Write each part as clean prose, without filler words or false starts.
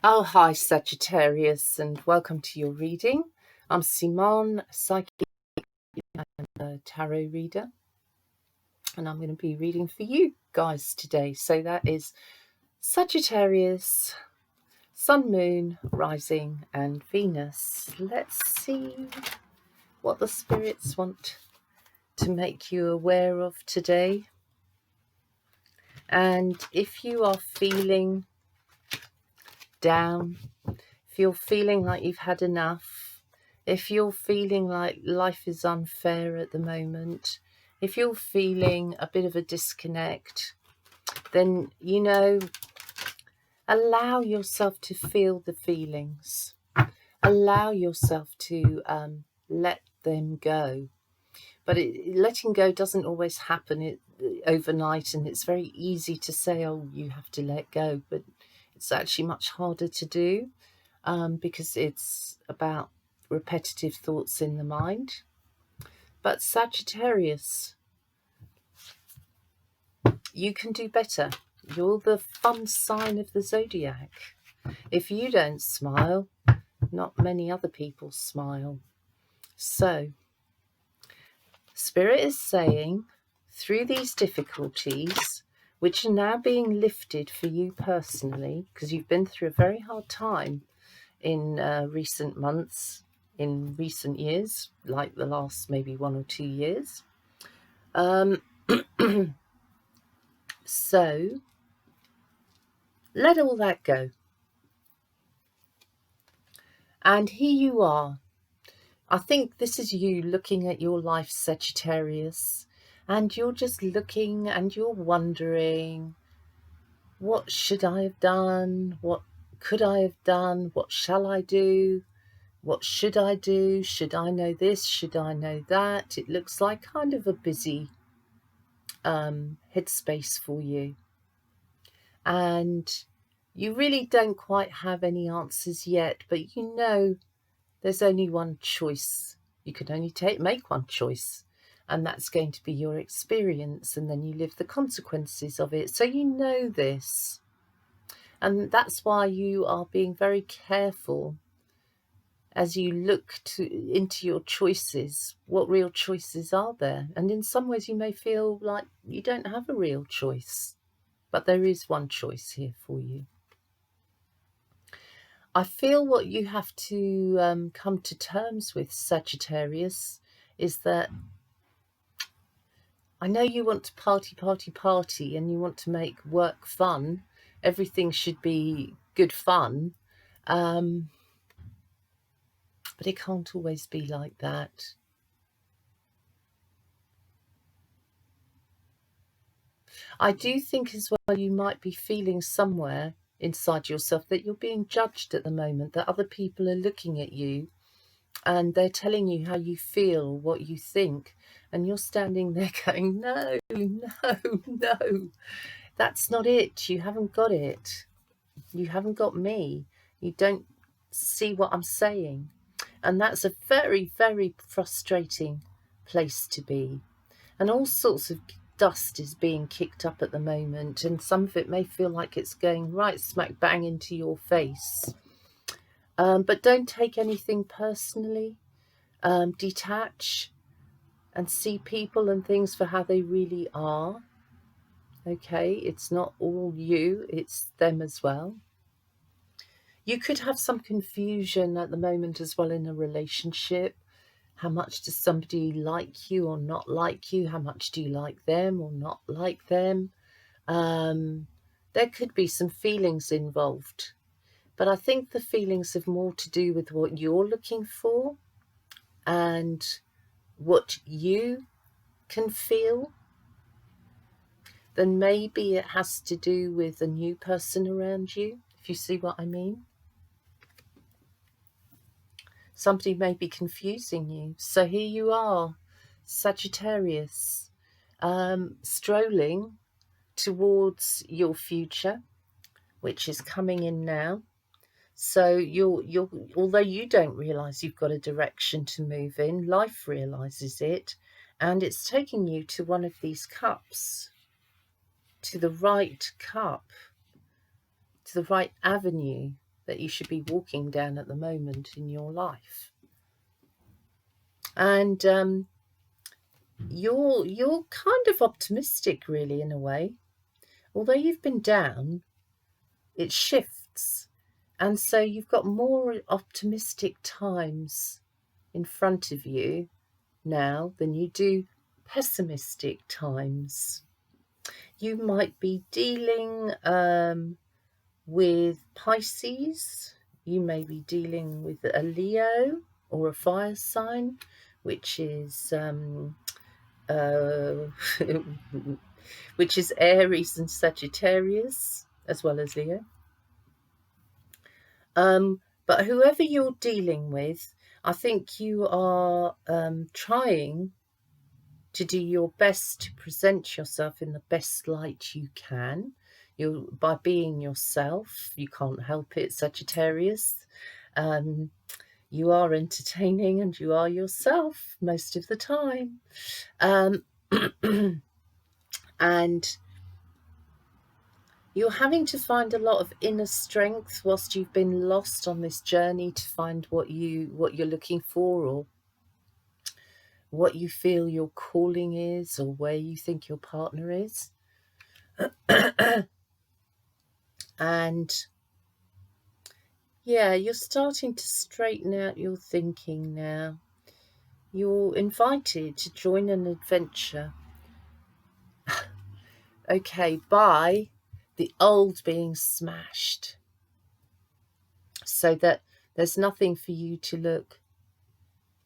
Oh, hi, Sagittarius, and welcome to your reading. I'm Simone, a psychic and a tarot reader, and I'm going to be reading for you guys today. So that is Sagittarius, Sun, Moon, Rising, and Venus. Let's see what the spirits want to make you aware of today. And if you are feeling down, if you're feeling like you've had enough, if you're feeling like life is unfair at the moment, if you're feeling a bit of a disconnect, then, allow yourself to feel the feelings. Allow yourself to let them go. But letting go doesn't always happen overnight, and it's very easy to say, oh, you have to let go, but it's actually much harder to do. Because it's about repetitive thoughts in the mind. But Sagittarius, you can do better. You're the fun sign of the zodiac. If you don't smile, not many other people smile. So, Spirit is saying, through these difficulties, which are now being lifted for you personally, because you've been through a very hard time in recent months, in recent years, like the last maybe 1 or 2 years. So let all that go. And here you are. I think this is you looking at your life, Sagittarius, and you're just looking and you're wondering, what should I have done? What could I have done? What shall I do? What should I do? Should I know this? Should I know that? It looks like kind of a busy headspace for you. And you really don't quite have any answers yet, but you know there's only one choice. You can only make one choice, and that's going to be your experience, and then you live the consequences of it. So you know this. And that's why you are being very careful as you look into your choices. What real choices are there? And in some ways you may feel like you don't have a real choice, but there is one choice here for you. I feel what you have to come to terms with, Sagittarius, is that I know you want to party, and you want to make work fun. Everything should be good fun. But it can't always be like that. I do think as well you might be feeling somewhere inside yourself that you're being judged at the moment, that other people are looking at you and they're telling you how you feel, what you think, and you're standing there going, no, that's not it. You haven't got it. You haven't got me. You don't see what I'm saying. And that's a very, very frustrating place to be. And all sorts of dust is being kicked up at the moment, and some of it may feel like it's going right smack bang into your face. But don't take anything personally. Detach and see people and things for how they really are. Okay, it's not all you, it's them as well. You could have some confusion at the moment as well in a relationship. How much does somebody like you or not like you? How much do you like them or not like them? There could be some feelings involved. But I think the feelings have more to do with what you're looking for and what you can feel than maybe it has to do with a new person around you, if you see what I mean. Somebody may be confusing you. So here you are, Sagittarius, strolling towards your future, which is coming in now. So you're although you don't realize you've got a direction to move in, life realizes it, and it's taking you to one of these cups, to the right cup, to the right avenue. that you should be walking down at the moment in your life. And you're kind of optimistic, really, in a way. Although you've been down, it shifts. And so you've got more optimistic times in front of you now than you do pessimistic times. You might be dealing with Pisces. You may be dealing with a Leo or a fire sign, which is which is Aries and Sagittarius, as well as Leo. But whoever you're dealing with, I think you are trying to do your best to present yourself in the best light you can. By being yourself. You can't help it, Sagittarius. You are entertaining and you are yourself most of the time. And you're having to find a lot of inner strength whilst you've been lost on this journey to find what you're looking for, or what you feel your calling is, or where you think your partner is. And yeah, you're starting to straighten out your thinking now. You're invited to join an adventure. Okay, by the old being smashed, so that there's nothing for you to look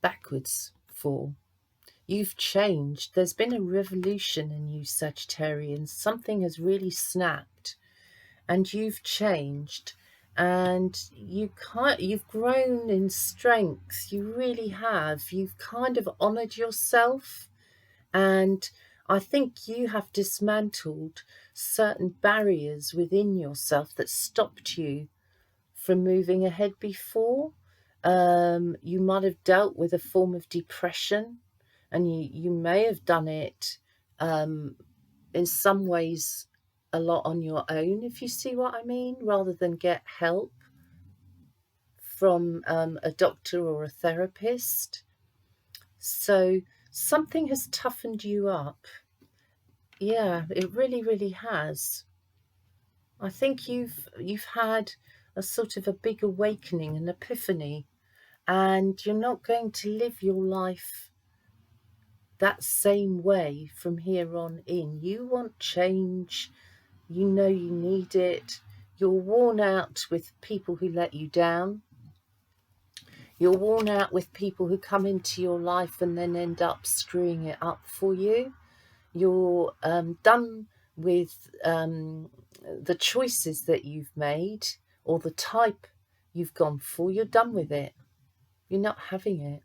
backwards for. You've changed. There's been a revolution in you, Sagittarians. Something has really snapped, and you've changed, and you've grown in strength. You really have. You've kind of honoured yourself, and I think you have dismantled certain barriers within yourself that stopped you from moving ahead before. You might have dealt with a form of depression, and you may have done it in some ways a lot on your own, if you see what I mean, rather than get help from a doctor or a therapist. So something has toughened you up. Yeah, it really, really has. I think you've had a sort of a big awakening, an epiphany, and you're not going to live your life that same way from here on in. You want change. You know you need it. You're worn out with people who let you down. You're worn out with people who come into your life and then end up screwing it up for you. You're done with the choices that you've made, or the type you've gone for. You're done with it. You're not having it.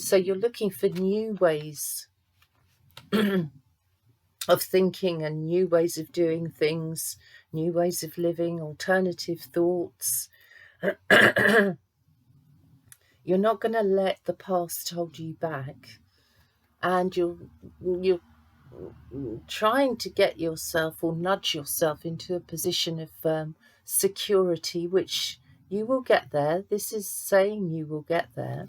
So you're looking for new ways of thinking and new ways of doing things, new ways of living, alternative thoughts. You're not going to let the past hold you back, and you're trying to get yourself or nudge yourself into a position of security, which you will get there. This is saying you will get there,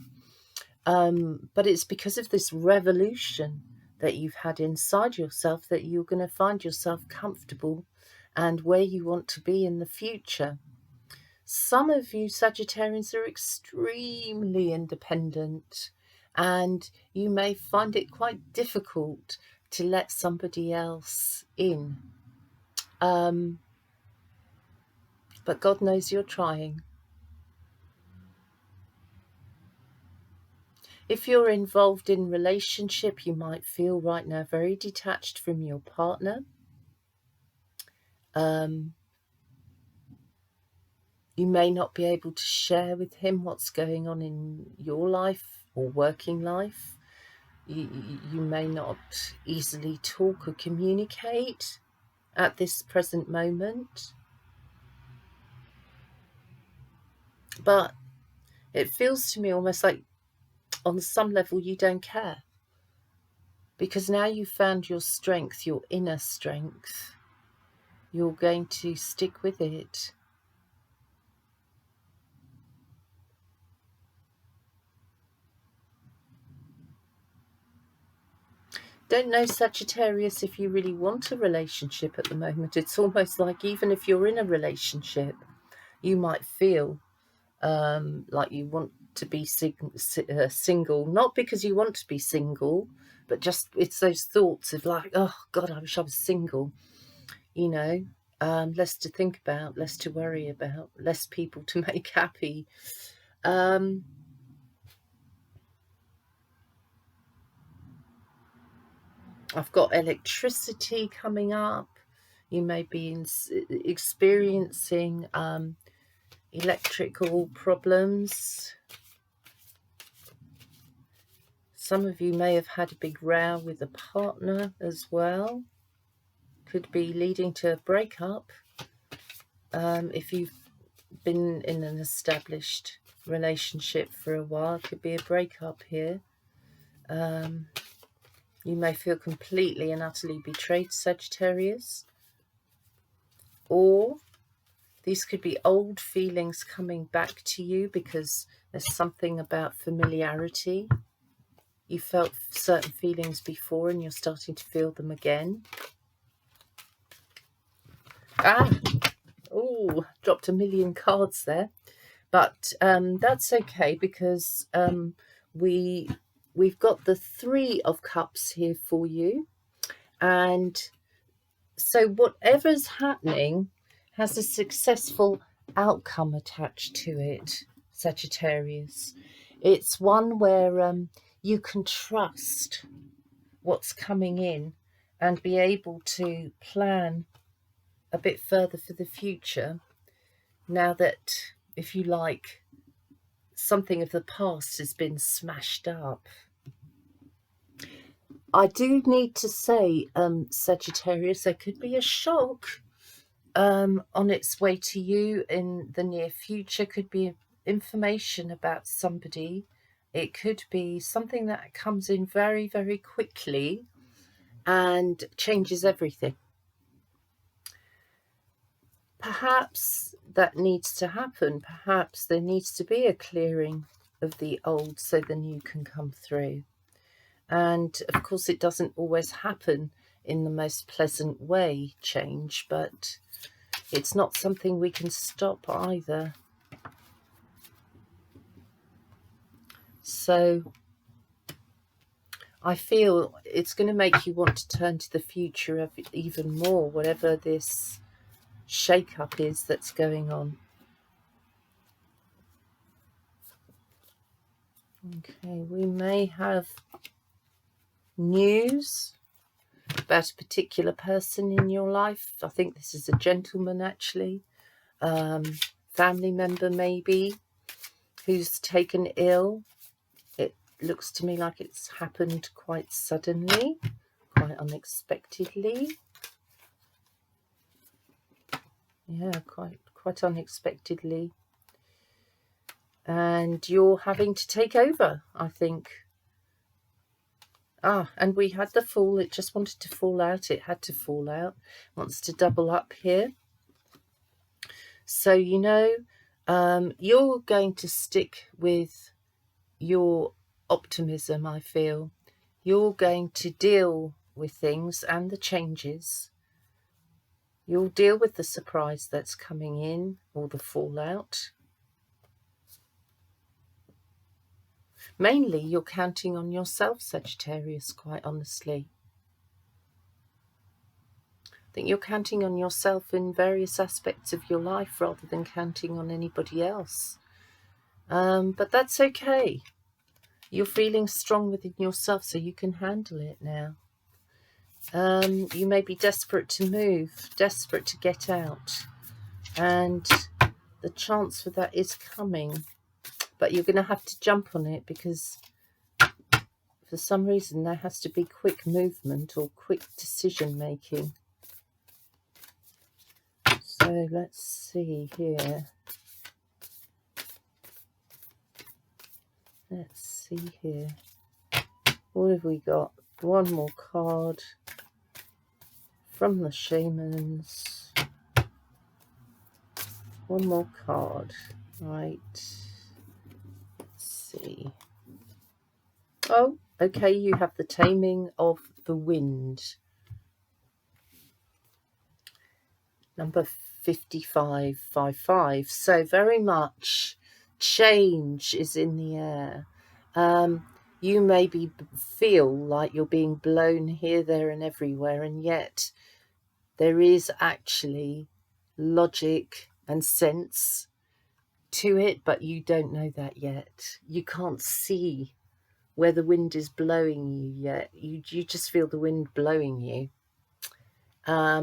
but it's because of this revolution that you've had inside yourself that you're going to find yourself comfortable and where you want to be in the future. Some of you Sagittarians are extremely independent, and you may find it quite difficult to let somebody else in. But God knows you're trying. If you're involved in relationship, you might feel right now very detached from your partner. You may not be able to share with him what's going on in your life or working life. You may not easily talk or communicate at this present moment. But it feels to me almost like on some level you don't care. Because now you've found your strength, your inner strength. You're going to stick with it. don't know, Sagittarius, if you really want a relationship at the moment. It's almost like even if you're in a relationship, you might feel like you want to be single, not because you want to be single, but just it's those thoughts of like, oh God, I wish I was single, you know, less to think about, less to worry about, less people to make happy. I've got electricity coming up. You may be experiencing electrical problems. Some of you may have had a big row with a partner as well. Could be leading to a breakup. If you've been in an established relationship for a while, could be a breakup here. You may feel completely and utterly betrayed, Sagittarius. Or these could be old feelings coming back to you because there's something about familiarity. You felt certain feelings before and you're starting to feel them again. Oh, dropped a million cards there. But that's okay because we've got the Three of Cups here for you. And so whatever's happening has a successful outcome attached to it, Sagittarius. It's one where you can trust what's coming in and be able to plan a bit further for the future now that, if you like, something of the past has been smashed up. I do need to say, Sagittarius, there could be a shock on its way to you in the near future. Could be information about somebody. It could be something that comes in very, very quickly and changes everything. Perhaps that needs to happen. Perhaps there needs to be a clearing of the old so the new can come through. And of course, it doesn't always happen in the most pleasant way, change, but it's not something we can stop either. So I feel it's going to make you want to turn to the future even more, whatever this shake-up is that's going on. Okay, we may have news about a particular person in your life. I think this is a gentleman, actually. Family member, maybe, who's taken ill. It looks to me like it's happened quite suddenly, quite unexpectedly. Yeah, quite unexpectedly. And you're having to take over, I think. And we had the Fool. It just wanted to fall out. It had to fall out. Wants to double up here. So, you know, you're going to stick with your optimism, I feel. You're going to deal with things and the changes. You'll deal with the surprise that's coming in or the fallout. Mainly, you're counting on yourself, Sagittarius, quite honestly. I think you're counting on yourself in various aspects of your life rather than counting on anybody else. But that's okay. You're feeling strong within yourself, so you can handle it now. You may be desperate to move, desperate to get out. And the chance for that is coming. But you're going to have to jump on it because for some reason there has to be quick movement or quick decision making. So let's see here. Let's see here. What have we got? One more card from the shamans. One more card. Right. Let's see. Oh, okay, you have the taming of the wind. Number 5555. So very much change is in the air. You maybe feel like you're being blown here, there and everywhere, and yet there is actually logic and sense to it, but you don't know that yet. You can't see where the wind is blowing you yet. You just feel the wind blowing you,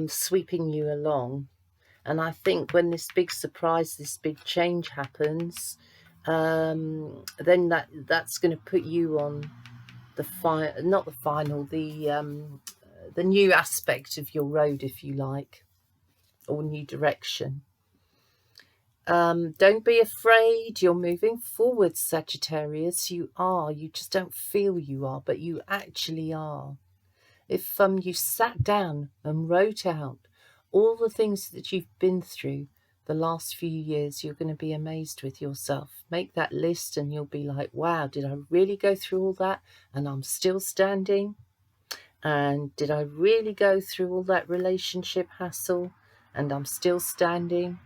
sweeping you along. And I think when this big surprise, this big change happens, then that's going to put you on the the new aspect of your road, if you like, or new direction. Don't be afraid. You're moving forward, Sagittarius. You are. You just don't feel you are, but you actually are. If you sat down and wrote out all the things that you've been through the last few years, you're going to be amazed with yourself. Make that list and you'll be like, wow, did I really go through all that and I'm still standing? And did I really go through all that relationship hassle and I'm still standing?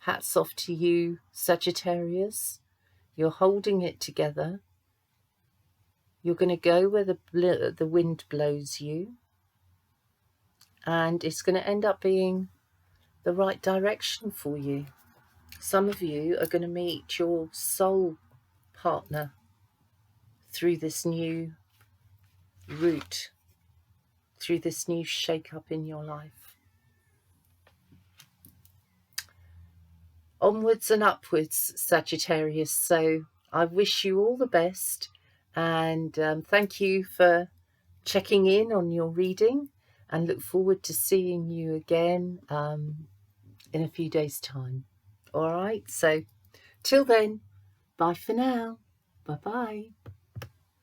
Hats off to you, Sagittarius. You're holding it together. You're going to go where the wind blows you. And it's going to end up being the right direction for you. Some of you are going to meet your soul partner through this new route, through this new shake-up in your life. Onwards and upwards, Sagittarius. So I wish you all the best, and thank you for checking in on your reading, and look forward to seeing you again in a few days' time. All right, so till then, bye for now. Bye-bye.